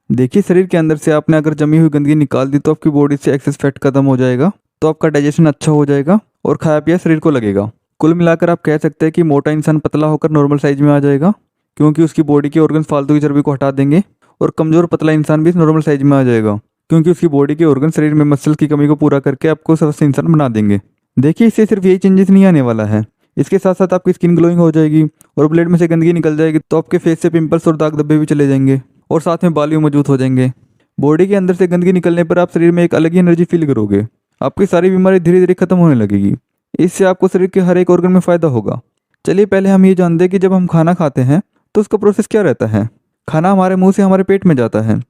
देखिए, शरीर के अंदर से आपने अगर जमी हुई गंदगी निकाल दी तो आपकी बॉडी से एक्सेस फैट खत्म हो जाएगा, तो आपका डाइजेशन अच्छा हो जाएगा और खाया पिया शरीर को लगेगा। कुल मिलाकर आप कह सकते हैं कि मोटा इंसान पतला होकर नॉर्मल साइज में आ जाएगा, क्योंकि उसकी बॉडी के ऑर्गन फालतू की चर्बी को हटा देंगे। और कमजोर पतला इंसान भी नॉर्मल साइज में आ जाएगा, क्योंकि उसकी बॉडी के ऑर्गन शरीर में मसल की कमी को पूरा करके आपको स्वस्थ इंसान बना देंगे। देखिए, इससे सिर्फ यही चेंजेस नहीं आने वाला है, इसके साथ साथ आपकी स्किन ग्लोइंग हो जाएगी और ब्लड में से गंदगी निकल जाएगी, तो आपके फेस से पिंपल्स और दाग धब्बे भी चले जाएंगे और साथ में बाल भी मौजूद हो जाएंगे। बॉडी के अंदर से गंदगी निकलने पर आप शरीर में एक अलग ही एनर्जी फील करोगे। आपकी सारी बीमारी धीरे धीरे खत्म होने लगेगी। इससे आपको शरीर के हर एक ऑर्गन में फायदा होगा। चलिए पहले हम ये जानते हैं कि जब हम खाना खाते हैं तो उसका प्रोसेस क्या रहता है। खाना हमारे मुंह से हमारे पेट में जाता है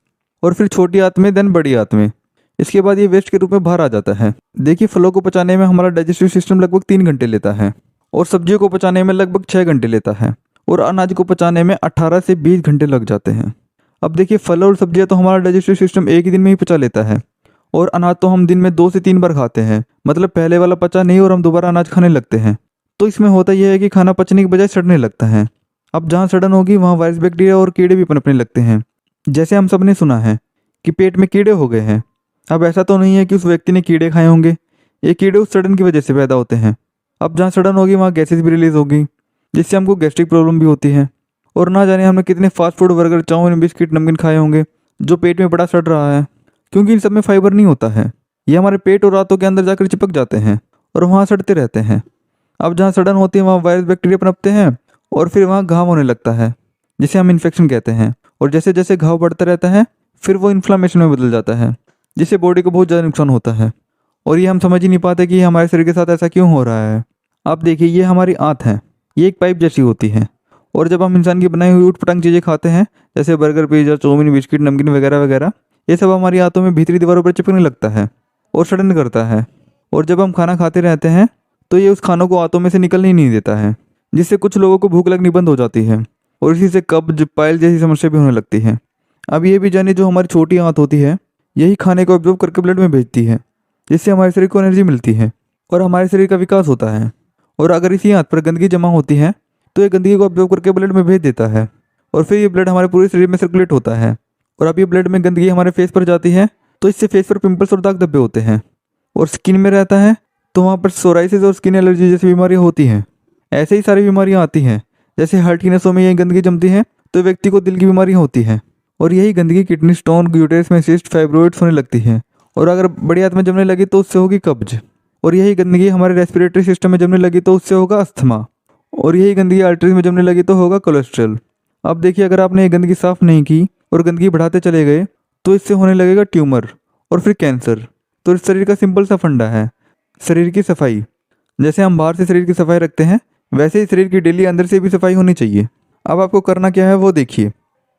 और फिर छोटी आंत में, देन बड़ी आंत में। इसके बाद ये वेस्ट के रूप में बाहर आ जाता है। देखिए, फलों को पचाने में हमारा डाइजेस्टिव सिस्टम लगभग 3 घंटे लेता है और सब्जियों को पचाने में लगभग 6 घंटे लेता है और अनाज को पचाने में 18 से 20 घंटे लग जाते हैं। अब देखिए, फल और सब्जियां तो हमारा डाइजेस्टिव सिस्टम एक ही दिन में ही पचा लेता है और अनाज तो हम दिन में 2 से 3 बार खाते हैं। मतलब पहले वाला पचा नहीं और हम दोबारा अनाज खाने लगते हैं। तो इसमें होता यह है कि खाना पचने की बजाय सड़ने लगता है। अब जहाँ सड़न होगी वहाँ वायरस, बैक्टीरिया और कीड़े भी पनपने लगते हैं। जैसे हम सब ने सुना है कि पेट में कीड़े हो गए हैं। अब ऐसा तो नहीं है कि उस व्यक्ति ने कीड़े खाए होंगे, ये कीड़े उस सड़न की वजह से पैदा होते हैं। अब जहाँ सड़न होगी वहाँ गैसेस भी रिलीज होगी, जिससे हमको गैस्ट्रिक प्रॉब्लम भी होती है। और ना जाने हमने कितने fast food, burger, chow mein, biscuit, नमकीन खाए होंगे जो पेट में बड़ा सड़ रहा है, क्योंकि इन सब में फाइबर नहीं होता है। ये हमारे पेट और रातों के अंदर जाकर चिपक जाते हैं और वहाँ सड़ते रहते हैं। अब जहाँ सड़न होती है वहाँ वायरस, बैक्टीरिया पनपते हैं और फिर वहाँ घाव होने लगता है, जिसे हम इन्फेक्शन कहते हैं। और जैसे जैसे घाव बढ़ता रहता है फिर वो इन्फ्लामेशन में बदल जाता है, जिससे बॉडी को बहुत ज़्यादा नुकसान होता है। और ये हम समझ ही नहीं पाते कि हमारे शरीर के साथ ऐसा क्यों हो रहा है। आप देखिए, ये हमारी आंत है, ये एक पाइप जैसी होती है। और जब हम इंसान की बनाई हुई ऊटपटांग चीज़ें खाते हैं, जैसे बर्गर, पिज्जा, चाउमीन, बिस्किट, नमकीन वगैरह वगैरह, ये सब हमारी आंतों में भीतरी दीवारों पर चिपकने लगता है और सड़न करता है। और जब हम खाना खाते रहते हैं तो ये उस खानों को आंतों में से निकलने ही नहीं देता है, जिससे कुछ लोगों को भूख लगनी बंद हो जाती है और इसी से कब्ज, पाइल जैसी समस्या भी होने लगती है। अब ये भी जानिए, जो हमारी छोटी आंत होती है यही खाने को ऑब्जॉर्व करके ब्लड में भेजती है, जिससे हमारे शरीर को एनर्जी मिलती है और हमारे शरीर का विकास होता है। और अगर इसी आंत पर गंदगी जमा होती है तो ये गंदगी को ऑब्जॉर्व करके ब्लड में भेज देता है और फिर ये ब्लड हमारे पूरे शरीर में सर्कुलेट होता है। और अब ये ब्लड में गंदगी हमारे फेस पर जाती है तो इससे फेस पर पिंपल्स और दाग धब्बे होते हैं। और स्किन में रहता है तो वहाँ पर सोराइसिस और स्किन एलर्जी जैसी बीमारियाँ होती हैं। ऐसे ही सारी बीमारियाँ आती हैं। जैसे हार्ट की नसों में यही गंदगी जमती है तो व्यक्ति को दिल की बीमारियाँ होती हैं। और यही गंदगी किडनी स्टोन, यूटेरस में सिस्ट, फाइब्रोइड्स होने लगती है। और अगर बड़ी आंत में जमने लगी तो उससे होगी कब्ज। और यही गंदगी हमारे रेस्पिरेटरी सिस्टम में जमने लगी तो उससे होगा अस्थमा। और यही गंदगी आर्टरीज में जमने लगी तो होगा कोलेस्ट्रॉल। अब देखिए, अगर आपने ये गंदगी साफ नहीं की और गंदगी बढ़ाते चले गए तो इससे होने लगेगा ट्यूमर और फिर कैंसर। तो इस शरीर का सिंपल सा फंडा है शरीर की सफाई। जैसे हम बाहर से शरीर की सफाई रखते हैं, वैसे ही शरीर की डेली अंदर से भी सफाई होनी चाहिए। अब आपको करना क्या है वो देखिए।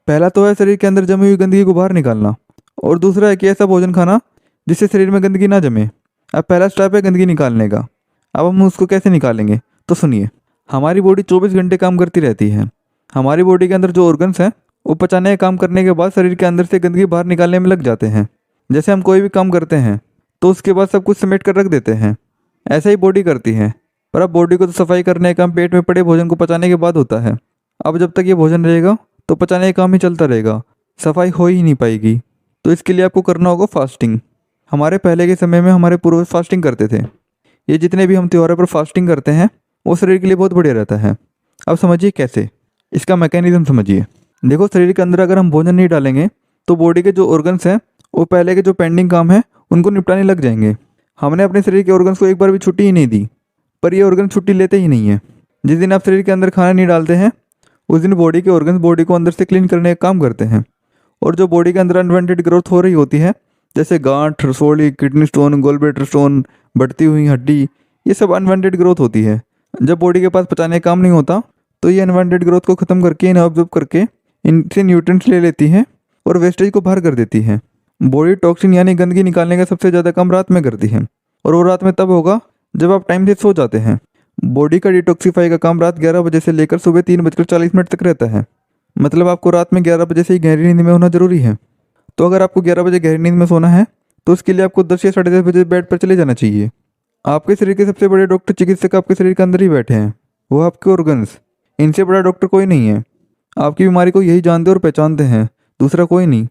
पहला तो है शरीर के अंदर जमी हुई गंदगी को बाहर निकालना, और दूसरा है कि ऐसा भोजन खाना जिससे शरीर में गंदगी ना जमे। अब पहला स्टेप है गंदगी निकालने का। अब हम उसको कैसे निकालेंगे तो सुनिए। हमारी बॉडी 24 घंटे काम करती रहती है। हमारी बॉडी के अंदर जो ऑर्गन्स हैं वो पचाने का काम करने के बाद शरीर के अंदर से गंदगी बाहर निकालने में लग जाते हैं। जैसे हम कोई भी काम करते हैं तो उसके बाद सब कुछ समेट कर रख देते हैं, ऐसा ही बॉडी करती है। पर अब बॉडी को तो सफाई करने का काम पेट में पड़े भोजन को पचाने के बाद होता है। अब जब तक ये भोजन रहेगा तो पचाने का काम ही चलता रहेगा, सफाई हो ही नहीं पाएगी। तो इसके लिए आपको करना होगा फास्टिंग। हमारे पहले के समय में हमारे पूर्वज फास्टिंग करते थे। ये जितने भी हम त्योहारों पर फास्टिंग करते हैं वो शरीर के लिए बहुत बढ़िया रहता है। अब समझिए कैसे, इसका मैकेनिज्म समझिए। देखो, शरीर के अंदर अगर हम भोजन नहीं डालेंगे तो बॉडी के जो ऑर्गन्स हैं वो पहले के जो पेंडिंग काम है उनको निपटाने लग जाएंगे। हमने अपने शरीर के ऑर्गन्स को एक बार भी छुट्टी ही नहीं दी, पर ये ऑर्गन छुट्टी लेते ही नहीं है। जिस दिन आप शरीर के अंदर खाना नहीं डालते हैं उस दिन बॉडी के ऑर्गन्स बॉडी को अंदर से क्लीन करने का काम करते हैं। और जो बॉडी के अंदर अनवांटेड ग्रोथ हो रही होती है, जैसे गांठ, रसोली, किडनी स्टोन, गोलब्लैडर स्टोन, बढ़ती हुई हड्डी, ये सब अनवांटेड ग्रोथ होती है। जब बॉडी के पास पचाने का काम नहीं होता तो ये अनवांटेड ग्रोथ को ख़त्म करके, इन्हें ऑब्जॉर्व करके इनसे न्यूट्रिएंट्स ले लेती है और वेस्टेज को बाहर कर देती है। बॉडी टॉक्सिन यानी गंदगी निकालने का सबसे ज़्यादा काम रात में करती है, और वो रात में तब होगा जब आप टाइम से सो जाते हैं। बॉडी का डिटॉक्सीफाई का काम रात 11 बजे से लेकर सुबह 3:40 तक रहता है। मतलब आपको रात में 11 बजे से ही गहरी नींद में होना जरूरी है। तो अगर आपको 11 बजे गहरी नींद में सोना है तो उसके लिए आपको 10 या 10:30 बजे बेड पर चले जाना चाहिए। आपके शरीर के सबसे बड़े डॉक्टर, चिकित्सक आपके शरीर के अंदर ही बैठे हैं, वो आपके ऑर्गन्स। इनसे बड़ा डॉक्टर कोई नहीं है। आपकी बीमारी को यही जानते और पहचानते हैं, दूसरा कोई नहीं।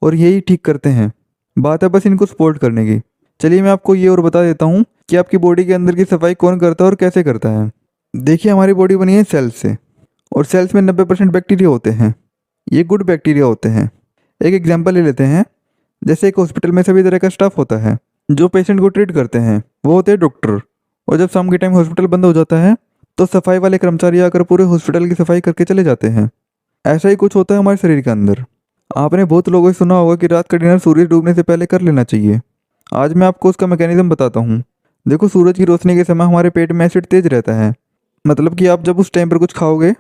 और यही ठीक करते हैं। बात है बस इनको सपोर्ट करने की। चलिए मैं आपको ये और बता देता हूँ कि आपकी बॉडी के अंदर की सफाई कौन करता है और कैसे करता है। देखिए हमारी बॉडी बनी है सेल्स से, और सेल्स में 90% बैक्टीरिया होते हैं। ये गुड बैक्टीरिया होते हैं। एक एग्जांपल ले लेते हैं। जैसे एक हॉस्पिटल में सभी तरह का स्टाफ होता है। जो पेशेंट को ट्रीट करते हैं वो होते हैं डॉक्टर। और जब शाम के टाइम हॉस्पिटल बंद हो जाता है तो सफाई वाले कर्मचारी आकर पूरे हॉस्पिटल की सफाई करके चले जाते हैं। ऐसा ही कुछ होता है हमारे शरीर के अंदर। आपने बहुत लोगों से सुना होगा कि रात का डिनर सूरज डूबने से पहले कर लेना चाहिए। आज मैं आपको उसका मैकेनिज्म बताता हूँ। देखो, सूरज की रोशनी के समय हमारे पेट में एसिड तेज रहता है। मतलब कि आप जब उस टाइम पर कुछ खाओगे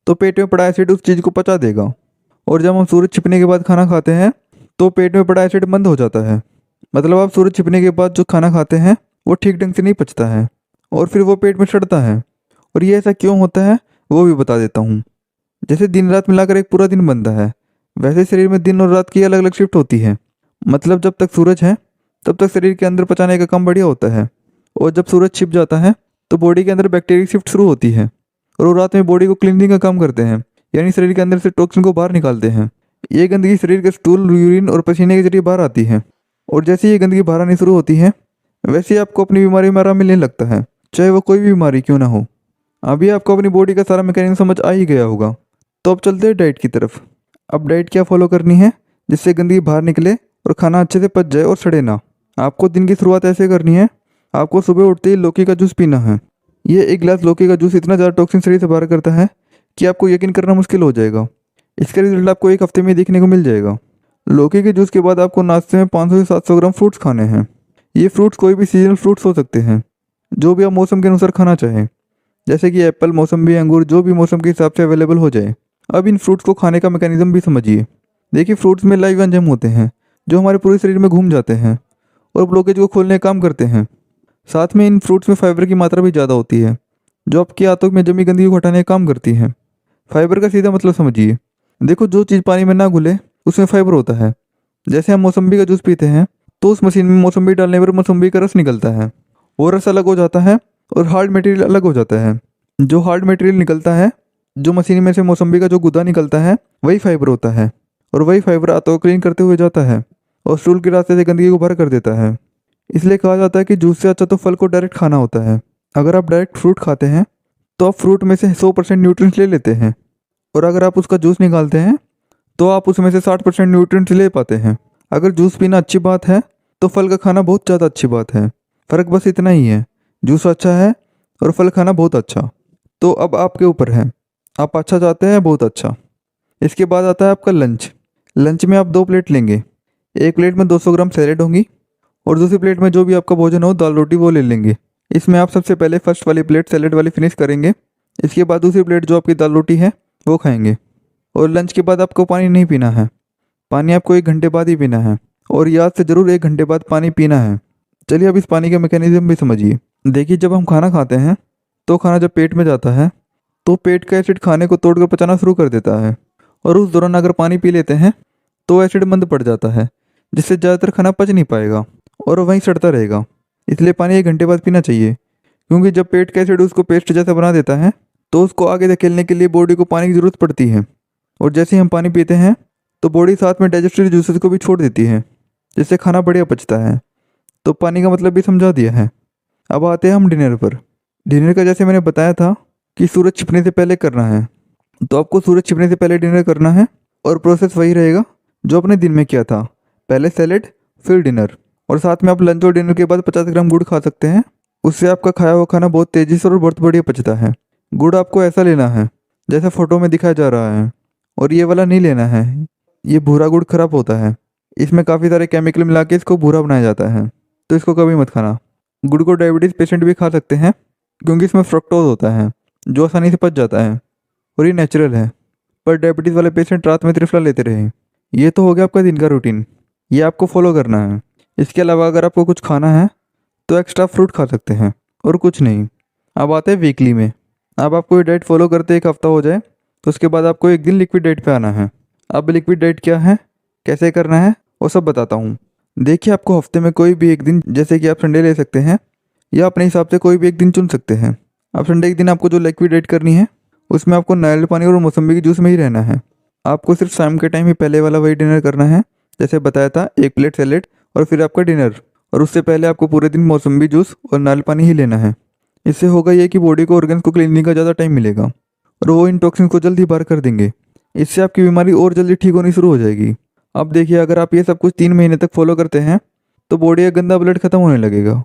तो पेट में पड़ा एसिड उस चीज़ को पचा देगा। और जब हम सूरज छिपने के बाद खाना खाते हैं तो पेट में पड़ा एसिड बंद हो जाता है। मतलब आप सूरज छिपने के बाद जो खाना खाते हैं वो ठीक ढंग से नहीं पचता है और फिर वो पेट में सड़ता है। और ये ऐसा क्यों होता है वो भी बता देता हूँ। जैसे दिन रात मिलाकर एक पूरा दिन बनता है, वैसे शरीर में दिन और रात की अलग अलग शिफ्ट होती है। मतलब जब तक सूरज है तब तक शरीर के अंदर पचाने का काम बढ़िया होता है, और जब सूरज छिप जाता है तो बॉडी के अंदर बैक्टीरिया शिफ्ट शुरू होती है और वो रात में बॉडी को क्लीनिंग का काम करते हैं, यानी शरीर के अंदर से टॉक्सिन को बाहर निकालते हैं। ये गंदगी शरीर के स्टूल, यूरिन और पसीने के जरिए बाहर आती है। और जैसे ये गंदगी बाहर आनी शुरू होती है वैसे ही आपको अपनी बीमारी में आराम मिलने लगता है, चाहे वो कोई भी बीमारी क्यों ना हो। अभी आपको अपनी बॉडी का सारा मैकेनिज्म समझ आ ही गया होगा। तो अब चलते हैं डाइट की तरफ। अब डाइट क्या फॉलो करनी है जिससे गंदगी बाहर निकले और खाना अच्छे से पच जाए और सड़े ना। आपको दिन की शुरुआत ऐसे करनी है। आपको सुबह उठते ही लौकी का जूस पीना है। ये एक गिलास लौकी का जूस इतना ज़्यादा टॉक्सिन शरीर से बाहर करता है कि आपको यकीन करना मुश्किल हो जाएगा। इसका रिजल्ट आपको एक हफ्ते में देखने को मिल जाएगा। लौकी के जूस के बाद आपको नाश्ते में 500 से 700 ग्राम फ्रूट्स खाने हैं। ये फ्रूट्स कोई भी सीजनल फ्रूट्स हो सकते हैं, जो भी आप मौसम के अनुसार खाना चाहें, जैसे कि एप्पल, मौसम्बी, अंगूर, जो भी मौसम के हिसाब से अवेलेबल हो जाए। अब इन फ्रूट्स को खाने का मैकेनिज्म भी समझिए। देखिए, फ्रूट्स में लाइव एंजाइम होते हैं जो हमारे पूरे शरीर में घूम जाते हैं और ब्लॉकेज को खोलने का काम करते हैं। साथ में इन फ्रूट्स में फाइबर की मात्रा भी ज़्यादा होती है जो आपके आंतों में जमी गंदगी को हटाने का काम करती है। फाइबर का सीधा मतलब समझिए। देखो, जो चीज़ पानी में ना घुले उसमें फाइबर होता है। जैसे हम मौसम्बी का जूस पीते हैं तो उस मशीन में मौसम्बी डालने पर मौसम्बी का रस निकलता है। वो रस अलग हो जाता है और हार्ड मटेरियल अलग हो जाता है। जो हार्ड मटेरियल निकलता है, जो मशीन में से मौसम्बी का जो गुदा निकलता है, वही फाइबर होता है। और वही फाइबर आंतों को क्लीन करते हुए जाता है और स्टूल के रास्ते से गंदगी को बाहर कर देता है। इसलिए कहा जाता है कि जूस से अच्छा तो फल को डायरेक्ट खाना होता है। अगर आप डायरेक्ट फ्रूट खाते हैं तो आप फ्रूट में से 100% न्यूट्रिएंट्स ले लेते हैं, और अगर आप उसका जूस निकालते हैं तो आप उसमें से 60% न्यूट्रिएंट्स ले पाते हैं। अगर जूस पीना अच्छी बात है तो फल का खाना बहुत ज़्यादा अच्छी बात है। फ़र्क बस इतना ही है, जूस अच्छा है और फल खाना बहुत अच्छा। तो अब आपके ऊपर है, आप अच्छा चाहते हैं बहुत अच्छा। इसके बाद आता है आपका लंच। लंच में आप 2 प्लेट लेंगे। एक प्लेट में 200 ग्राम सैलेड होंगी और दूसरी प्लेट में जो भी आपका भोजन हो, दाल रोटी, वो ले लेंगे। इसमें आप सबसे पहले फर्स्ट वाली प्लेट सैलेड वाली फिनिश करेंगे। इसके बाद दूसरी प्लेट जो आपकी दाल रोटी है वो खाएंगे। और लंच के बाद आपको पानी नहीं पीना है। पानी आपको 1 घंटे बाद ही पीना है, और याद से ज़रूर 1 घंटे बाद पानी पीना है। चलिए अब इस पानी का मैकेनिज्म भी समझिए। देखिए, जब हम खाना खाते हैं तो खाना जब पेट में जाता है तो पेट का एसिड खाने को तोड़कर पचाना शुरू कर देता है, और उस दौरान अगर पानी पी लेते हैं तो एसिड मंद पड़ जाता है, जिससे ज़्यादातर खाना पच नहीं पाएगा और वहीं सड़ता रहेगा। इसलिए पानी 1 घंटे बाद पीना चाहिए, क्योंकि जब पेट का एसिड उसको पेस्ट जैसा बना देता है तो उसको आगे धकेलने के लिए बॉडी को पानी की ज़रूरत पड़ती है। और जैसे ही हम पानी पीते हैं तो बॉडी साथ में डाइजेस्टिव जूसेस को भी छोड़ देती है, जिससे खाना बढ़िया पचता है। तो पानी का मतलब भी समझा दिया है। अब आते हैं हम डिनर पर। डिनर का जैसे मैंने बताया था कि सूरज छिपने से पहले करना है, तो आपको सूरज छिपने से पहले डिनर करना है, और प्रोसेस वही रहेगा जो आपने दिन में किया था। पहले सैलेड, फिर डिनर, और साथ में आप लंच और डिनर के बाद 50 ग्राम गुड़ खा सकते हैं। उससे आपका खाया हुआ खाना बहुत तेज़ी से और बहुत बढ़िया पचता है। गुड़ आपको ऐसा लेना है जैसा फ़ोटो में दिखाया जा रहा है, और ये वाला नहीं लेना है। ये भूरा गुड़ खराब होता है, इसमें काफ़ी सारे केमिकल मिला के इसको भूरा बनाया जाता है, तो इसको कभी मत खाना। गुड़ को डायबिटीज़ पेशेंट भी खा सकते हैं, क्योंकि इसमें फ्रक्टोज होता है जो आसानी से पच जाता है और ये नेचुरल है। पर डायबिटीज़ वाले पेशेंट रात में त्रिफला लेते रहे। ये तो हो गया आपका दिन का रूटीन, ये आपको फॉलो करना है। इसके अलावा अगर आपको कुछ खाना है तो एक्स्ट्रा फ्रूट खा सकते हैं, और कुछ नहीं। अब आते हैं वीकली में। अब आपको ये डाइट फॉलो करते 1 हफ्ता हो जाए तो उसके बाद आपको एक दिन लिक्विड डाइट पे आना है। अब लिक्विड डाइट क्या है, कैसे करना है, वो सब बताता हूँ। देखिए, आपको हफ्ते में कोई भी एक दिन, जैसे कि आप संडे ले सकते हैं या अपने हिसाब से कोई भी एक दिन चुन सकते हैं। अब संडे के दिन आपको जो लिक्विड डाइट करनी है उसमें आपको नारियल पानी और मौसम्बी के जूस में ही रहना है। आपको सिर्फ शाम के टाइम ही पहले वाला वही डिनर करना है जैसे बताया था, 1 प्लेट सैलेड और फिर आपका डिनर। और उससे पहले आपको पूरे दिन मौसम्बी जूस और नारियल पानी ही लेना है। इससे होगा ये कि बॉडी को ऑर्गन्स को क्लीनिंग का ज़्यादा टाइम मिलेगा और वो इन टॉक्सिन को जल्दी बाहर कर देंगे। इससे आपकी बीमारी और जल्दी ठीक होनी शुरू हो जाएगी। अब देखिए, अगर आप ये सब कुछ 3 महीने तक फॉलो करते हैं तो बॉडी का गंदा ब्लड खत्म होने लगेगा।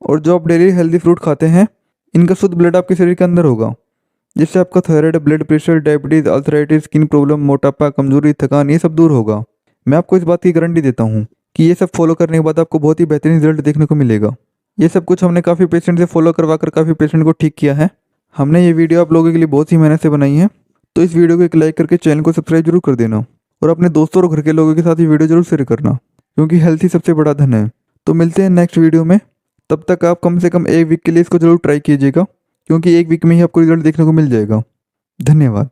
और जो आप डेली हेल्दी फ्रूट खाते हैं, इनका शुद्ध ब्लड आपके शरीर के अंदर होगा, जिससे आपका थायराइड, ब्लड प्रेशर, डायबिटीज़, अल्सराइटिस, स्किन प्रॉब्लम, मोटापा, कमजोरी, थकान, ये सब दूर होगा। मैं आपको इस बात की गारंटी देता हूँ कि ये सब फॉलो करने के बाद आपको बहुत ही बेहतरीन रिजल्ट देखने को मिलेगा। ये सब कुछ हमने काफ़ी पेशेंट से फॉलो करवा कर काफ़ी पेशेंट को ठीक किया है। हमने ये वीडियो आप लोगों के लिए बहुत ही मेहनत से बनाई है। तो इस वीडियो को एक लाइक करके चैनल को सब्सक्राइब जरूर कर देना और अपने दोस्तों और घर के लोगों के साथ ये वीडियो जरूर शेयर करना, क्योंकि हेल्थ ही सबसे बड़ा धन है। तो मिलते हैं नेक्स्ट वीडियो में। तब तक आप कम से कम 1 वीक के लिए इसको जरूर ट्राई कीजिएगा, क्योंकि 1 वीक में ही आपको रिजल्ट देखने को मिल जाएगा। धन्यवाद।